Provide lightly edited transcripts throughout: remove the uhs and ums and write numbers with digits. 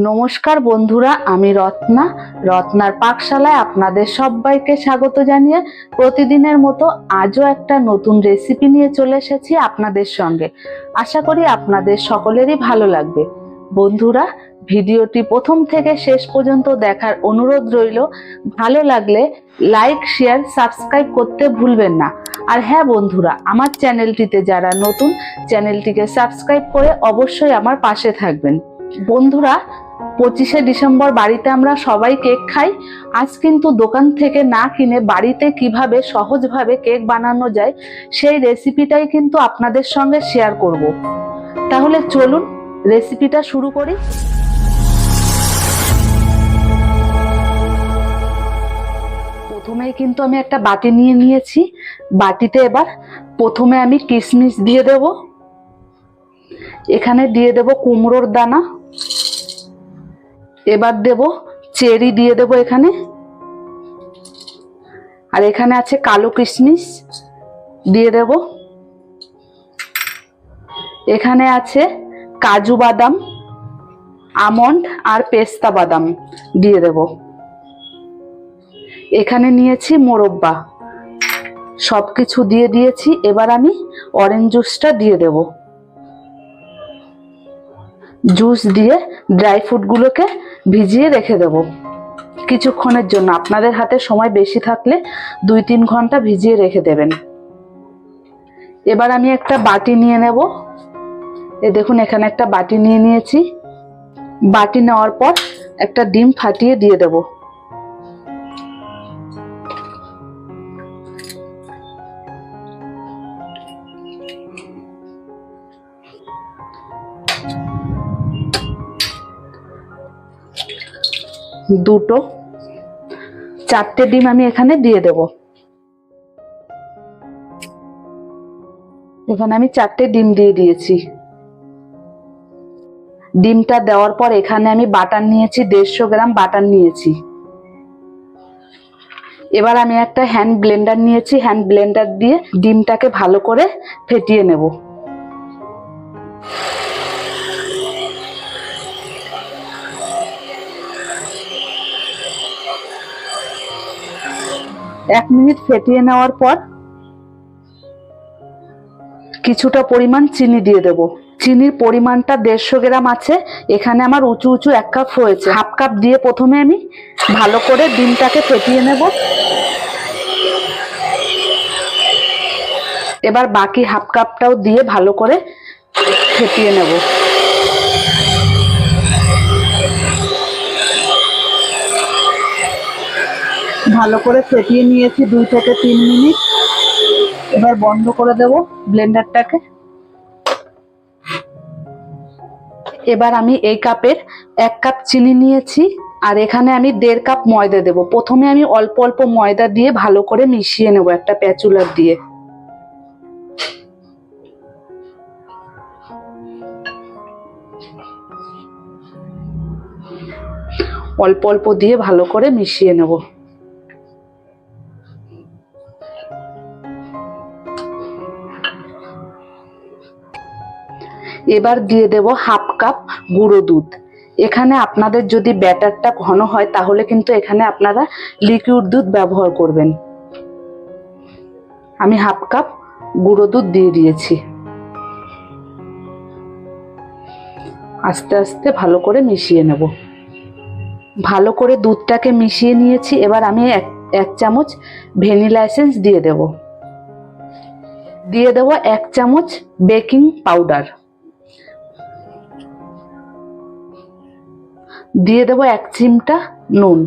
নমস্কার বন্ধুরা, আমি রত্নার পাকশালায় আপনাদের সবাইকে স্বাগত জানিয়ে প্রতিদিনের মতো আজও একটা নতুন রেসিপি নিয়ে চলে এসেছি আপনাদের সঙ্গে। আশা করি আপনাদের সকলেরই ভালো লাগবে। বন্ধুরা, ভিডিওটি প্রথম থেকে শেষ পর্যন্ত দেখার অনুরোধ রইল। ভালো লাগলে লাইক, শেয়ার, সাবস্ক্রাইব করতে ভুলবেন না। আর হ্যাঁ বন্ধুরা, আমার চ্যানেলটিতে যারা নতুন, চ্যানেলটিকে সাবস্ক্রাইব করে অবশ্যই আমার পাশে থাকবেন। বন্ধুরা, 25শে ডিসেম্বর বাড়িতে আমরা সবাই কেক খাই। আজ কিন্তু দোকান থেকে না কিনে বাড়িতে কিভাবে সহজভাবে কেক বানানো যায় সেই রেসিপিটাই কিন্তু আপনাদের সঙ্গে শেয়ার করব। তাহলে চলুন রেসিপিটা শুরু করি। প্রথমেই কিন্তু আমি একটা বাটি নিয়ে নিয়েছি। বাটিতে এবার প্রথমে আমি কিশমিশ দিয়ে দেব, এখানে দিয়ে দেব কুমড়োর দানা, এবার দেব চেরি দিয়ে দেব এখানে, আর এখানে আছে কালো কিশমিশ দিয়ে দেব, এখানে আছে কাজু বাদাম, আমন্ড আর পেস্তা বাদাম দিয়ে দেব, এখানে নিয়েছি মোরব্বা, সবকিছু দিয়ে দিয়েছি। এবার আমি অরেঞ্জ জুসটা দিয়ে দেব। জুস দিয়ে ড্রাই ফ্রুটগুলোকে ভিজিয়ে রেখে দেব কিছুক্ষণের জন্য। আপনাদের হাতে সময় বেশি থাকলে 2-3 ঘন্টা ভিজিয়ে রেখে দেবেন। এবার আমি একটা বাটি নিয়ে নেব। এই দেখুন, এখানে একটা বাটি নিয়ে নিয়েছি। বাটি নেওয়ার পর একটা ডিম ফাটিয়ে দিয়ে দেব। দুটো 4টে ডিম আমি এখানে দিয়ে দেব। এখানে আমি 4টে ডিম দিয়ে দিয়েছি। ডিমটা দেওয়ার পর এখানে আমি বাটার নিয়েছি, 150 গ্রাম বাটার নিয়েছি। এবার আমি একটা হ্যান্ড ব্লেন্ডার নিয়েছি, হ্যান্ড ব্লেন্ডার দিয়ে ডিমটাকে ভালো করে ফেটিয়ে নেব। এক মিনিট ফেটিয়ে নেওয়ার পর কিছুটা পরিমাণ চিনি দিয়ে দেব। চিনির পরিমাণটা 150 গ্রাম আছে, এখানে আমার উঁচু উঁচু 1 কাপ হয়েছে। হাফ কাপ দিয়ে প্রথমে আমি ভালো করে ডিমটাকে ফেটিয়ে নেব। এবার বাকি হাফ কাপটাও দিয়ে ভালো করে ফেটিয়ে নেব। ভালো করে ফেটিয়ে নিয়েছি 2 থেকে 3 মিনিট। এবার বন্ধ করে দেব ব্লেন্ডারটাকে। এবার আমি এই কাপের 1 কাপ চিনি নিয়েছি, আর এখানে আমি 1.5 কাপ ময়দা দেব। প্রথমে আমি অল্প অল্প ময়দা দিয়ে ভালো করে মিশিয়ে নেব একটা প্যাচুলার দিয়ে। অল্প অল্প দিয়ে ভালো করে মিশিয়ে নেব। এবার দিয়ে দেব হাফ কাপ গুঁড়ো দুধ। এখানে আপনাদের যদি ব্যাটারটা ঘন হয় তাহলে কিন্তু এখানে আপনারা লিকুইড দুধ ব্যবহার করবেন। আমি হাফ কাপ গুঁড়ো দুধ দিয়ে দিয়েছি। আস্তে আস্তে ভালো করে মিশিয়ে নেব। ভালো করে দুধটাকে মিশিয়ে নিয়েছি। এবার আমি এক চামচ ভ্যানিলা এসেন্স দিয়ে দেব। দিয়ে দেব 1 চামচ বেকিং পাউডার। দিয়ে দেব 1 চিমটা নুন।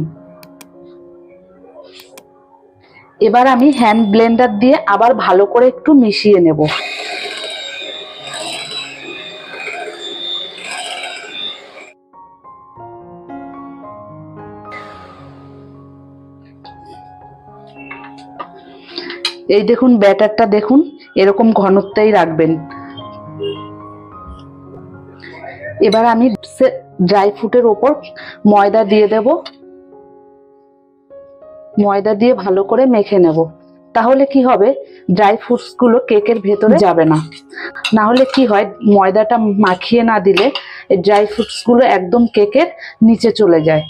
এবার আমি হ্যান্ড ব্লেন্ডার দিয়ে আবার ভালো করে একটু মিশিয়ে নেব। এই দেখুন, ব্যাটারটা দেখুন, এরকম ঘনত্বেই রাখবেন। এবার আমি ড্রাই ফ্রুটের ওপর ময়দা দিয়ে দেব। ময়দা দিয়ে ভালো করে মেখে নেব। তাহলে কি হবে, ড্রাই ফ্রুটস গুলো কেকের ভেতরে যাবে না। না হলে কি হয়, ময়দাটা মাখিয়ে না দিলে এই ড্রাই ফ্রুটস গুলো একদম কেকের নিচে চলে যায়।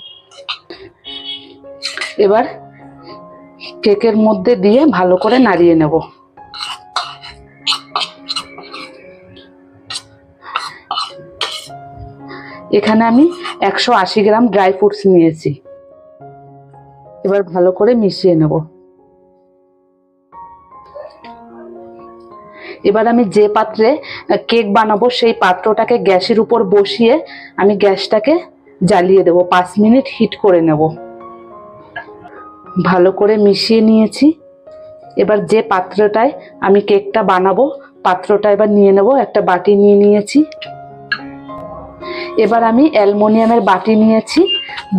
এবার কেকের মধ্যে দিয়ে ভালো করে নাড়িয়ে নেব। এখানে আমি 180 গ্রাম ড্রাই ফ্রুটস নিয়েছি। এবার ভালো করে মিশিয়ে নেব। এবার আমি যে পাত্রে কেক বানাবো সেই পাত্রটাকে গ্যাসের উপর বসিয়ে আমি গ্যাসটাকে জ্বালিয়ে দেব। 5 মিনিট হিট করে নেব। ভালো করে মিশিয়ে নিয়েছি। এবার যে পাত্রটায় আমি কেকটা বানাবো পাত্রটা এবার নিয়ে নেব। একটা বাটি নিয়ে নিয়েছি। এবার আমি অ্যালুমিনিয়ামের বাটি নিয়েছি।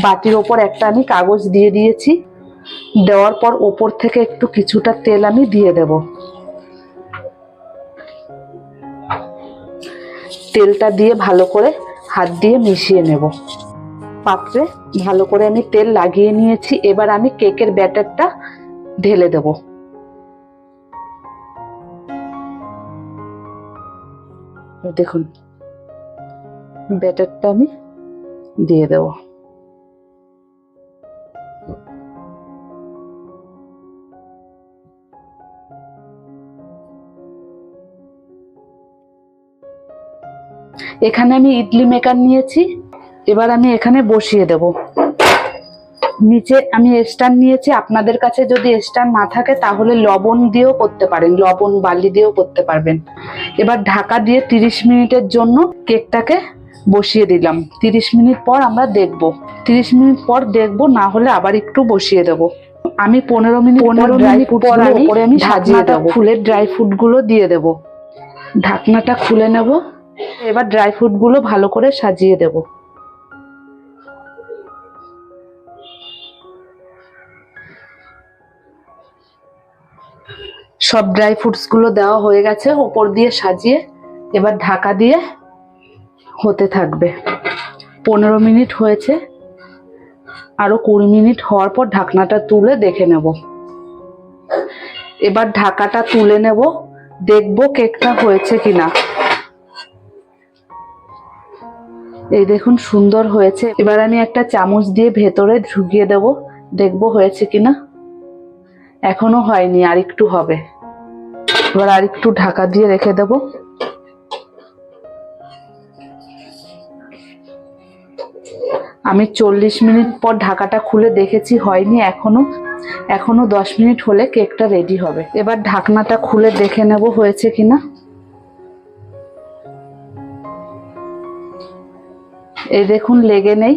বাটির ওপর একটা আমি কাগজ দিয়ে দিয়েছি। দেওয়ার পর ওপর থেকে একটু কিছুটা তেল আমি দিয়ে দেব। তেলটা দিয়ে ভালো করে হাত দিয়ে মিশিয়ে নেব। পাত্রে ভালো করে আমি তেল লাগিয়ে নিয়েছি। এবার আমি কেকের ব্যাটারটা ঢেলে দেব। দেখুন ব্যাটারটা আমি দিয়ে দেব। এখানে আমি ইডলি মেকার নিয়েছি। এবার আমি এখানে বসিয়ে দেব। নিচে আমি স্ট্যান্ড নিয়েছি। আপনাদের কাছে যদি স্ট্যান্ড না থাকে তাহলে লবণ দিয়েও করতে পারেন, লবণ বালি দিয়েও করতে পারবেন। এবার ঢাকা দিয়ে 30 মিনিটের জন্য কেকটাকে বসিয়ে দিলাম। 30 মিনিট পর আমরা দেখব। 30 মিনিট পর দেখব, না হলে আবার একটু বসিয়ে দেব। আমি 15 মিনিট পর আমি সাজিয়ে দেব। খুলে ড্রাই ফ্রুট গুলো দিয়ে দেব। ঢাকনাটা খুলে নেব। এবার ড্রাই ফ্রুট গুলো ভালো করে সাজিয়ে দেব। সব ড্রাই ফ্রুটস গুলো দেওয়া হয়ে গেছে উপর দিয়ে সাজিয়ে। এবার ঢাকা দিয়ে হতে থাকবে। 15 মিনিট হয়েছে। আরো 20 মিনিট হওয়ার পর ঢাকনাটা তুলে দেখে নেব। এবার ঢাকাটা তুলে নেব, দেখব কেকটা হয়েছে কিনা। এই দেখুন সুন্দর হয়েছে। এবার আমি একটা চামচ দিয়ে ভেতরে ঢুকিয়ে দেব, দেখব হয়েছে কিনা। এখনো হয়নি, আর একটু হবে। এবার আর একটু ঢাকা দিয়ে রেখে দেব। আমি 40 মিনিট পর ঢাকাটা খুলে দেখেছি, হয়নি এখনো 10 মিনিট হলে কেকটা রেডি হবে। এবার ঢাকনাটা খুলে দেখে নেব হয়েছে কিনা। এই দেখুন লেগে নেই।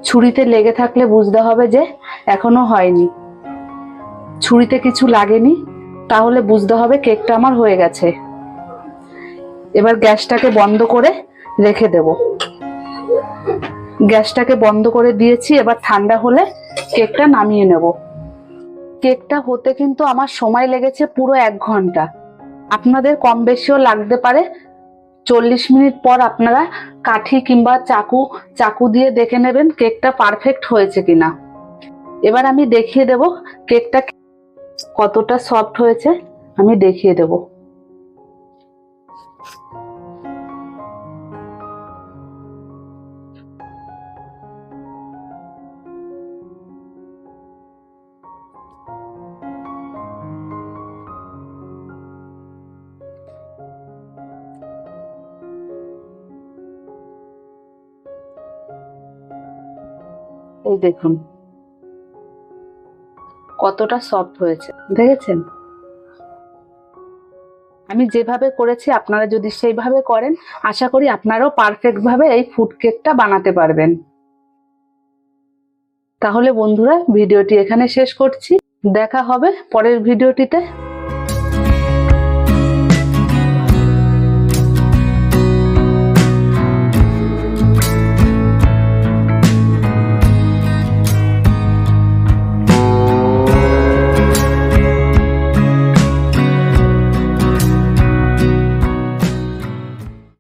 ছুরিতে লেগে থাকলে বুঝতে হবে যে এখনো হয়নি। ছুরিতে কিছু লাগেনি, তাহলে বুঝতে হবে কেকটা আমার হয়ে গেছে। এবার গ্যাসটাকে বন্ধ করে রেখে দেব। গ্যাসটাকে বন্ধ করে দিয়েছি। এবার ঠান্ডা হলে কেকটা নামিয়ে নেব। কেকটা হতে কিন্তু আমার সময় লেগেছে পুরো 1 ঘন্টা। আপনাদের কম বেশিও লাগতে পারে। 40 মিনিট পর আপনারা কাঠি কিংবা চাকু দিয়ে দেখে নেবেন কেকটা পারফেক্ট হয়েছে কিনা। এবার আমি দেখিয়ে দেব কেকটা কতটা সফট হয়েছে। আমি দেখিয়ে দেব। এই দেখুন কতটা সফট হয়েছে, দেখেছেন? আমি যেভাবে করেছি আপনারা যদি সেইভাবে করেন, আশা করি আপনারাও পারফেক্ট ভাবে এই ফুড কেকটা বানাতে পারবেন। তাহলে বন্ধুরা ভিডিওটি এখানে শেষ করছি। দেখা হবে পরের ভিডিওটিতে।